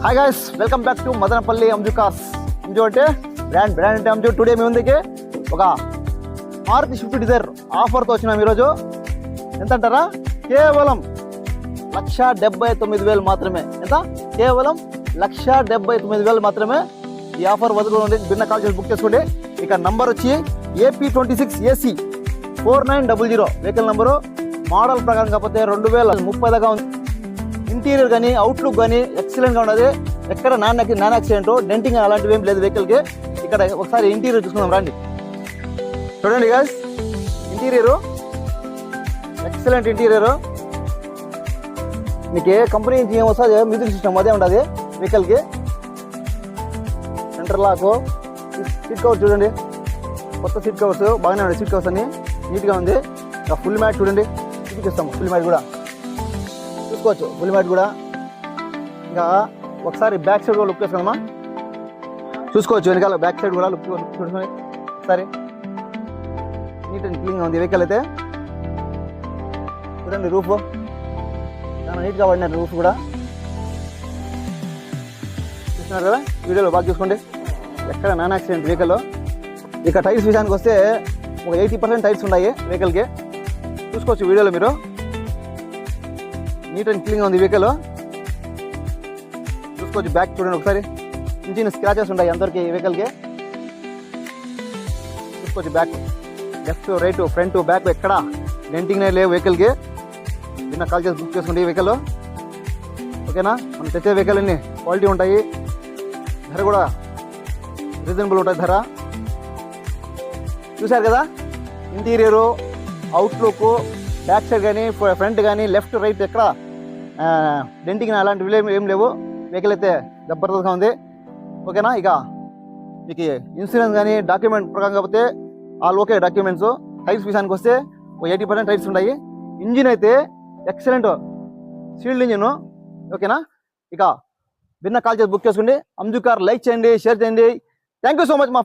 Hi guys, welcome back to Madanapalle Anju cars. Anju అంటే brand అంటే Anju. Today మీ ముందుకి ఒక మారుతి స్విఫ్ట్ డిజైర్ ఆఫర్తో వచ్చినాం ఈరోజు. ఎంత అంటారా? కేవలం 1,79,000 మాత్రమే. ఎంత? కేవలం 1,79,000 మాత్రమే. ఈ ఆఫర్ వదులుకోండి. భిన్న కాల్ చేసి బుక్ చేసుకోండి. ఇక నంబర్ వచ్చి AP26AC 4900 వెహికల్ నంబరు. మోడల్ ప్రకారం కాకపోతే 2030 దాకా ఉంది. ఇంటీరియర్ కానీ అవుట్లుక్ కానీ ఎక్సలెంట్గా ఉన్నది. ఎక్కడ నాన్ యాక్సిడెంట్ డెంటింగ్ అలాంటివి ఏం లేదు వెహికల్కి. ఇక్కడ ఒకసారి ఇంటీరియర్ చూసుకుందాం రండి. చూడండి గాయ్స్, ఇంటీరియరు ఎక్సలెంట్ ఇంటీరియరు. మీకు ఏ కంపెనీ నుంచి ఏం వస్తుంది, మ్యూజిక్ సిస్టమ్ అదే ఉంటుంది వెహికల్కి. సెంటర్ లాక్, సీట్ కవర్స్ చూడండి, కొత్త సీట్ కవర్స్ బాగానే ఉన్నాయి. సీట్ కవర్స్ అన్ని నీట్గా ఉంది. ఇంకా ఫుల్ మ్యాట్ చూడండి, చూపిస్తాం. ఫుల్ మ్యాట్ కూడా చూసుకోవచ్చు. ఫుల్ మ్యాట్ కూడా. ఇంకా ఒకసారి బ్యాక్ సైడ్ కూడా లుక్ వేసుకుందామా, చూసుకోవచ్చు. వెనకాల బ్యాక్ సైడ్ కూడా లుక్ చూసుకొని ఒకసారి నీట్ అండ్ క్లీన్గా ఉంది వెహికల్ అయితే. చూడండి రూఫ్ చాలా నీట్గా పడినారు. రూఫ్ కూడా చూస్తున్నారు కదా వీడియోలో, బాగా చూసుకోండి. ఎక్కడ నాన్ యాక్సిడెంట్ వెహికల్. ఇక టైర్స్ విషయానికి వస్తే ఒక 80% టైర్స్ ఉన్నాయి వెహికల్కి. చూసుకోవచ్చు వీడియోలో మీరు. నీట్ అండ్ క్లీన్గా ఉంది వెహికల్. చూసుకోవచ్చు. బ్యాక్ చూడండి ఒకసారి. ఇంజిన్ స్క్రాచెస్ ఉంటాయి ఎంతవరకు ఈ వెహికల్కి. చూసుకోవచ్చు. Back left right front back ఎక్కడ డెంటింగ్ లేవు వెహికల్కి. చిన్న కాల్ చేసి బుక్ చేసుకోండి ఈ వెహికల్. ఓకేనా? మనం తెచ్చే వెహికల్ అన్ని క్వాలిటీ ఉంటాయి. ధర కూడా రీజనబుల్ ఉంటుంది ధర. చూశారు కదా ఇంటీరియరు, అవుట్లుక్, బ్యాక్ సైడ్ కానీ ఫ్రంట్ కానీ లెఫ్ట్ రైట్ ఎక్కడ డెంటింగ్ అలాంటివి ఏం లేవు. వెహికల్ అయితే జబర్దస్త్గా ఉంది. ఓకేనా? ఇక మీకు ఇన్సూరెన్స్ కానీ డాక్యుమెంట్ ప్రకారం కాకపోతే ఆల్ ఓకే డాక్యుమెంట్స్. టైర్స్ విషయానికి వస్తే ఒక 80% టైర్స్ ఉన్నాయి. ఇంజిన్ అయితే ఎక్సలెంట్ సీల్డ్ ఇంజిన్. ఓకేనా? ఇక భిన్న కాల్ చేసి బుక్ చేసుకోండి. అంజు కార్ లైక్ చేయండి, షేర్ చేయండి. Thank you so much. మా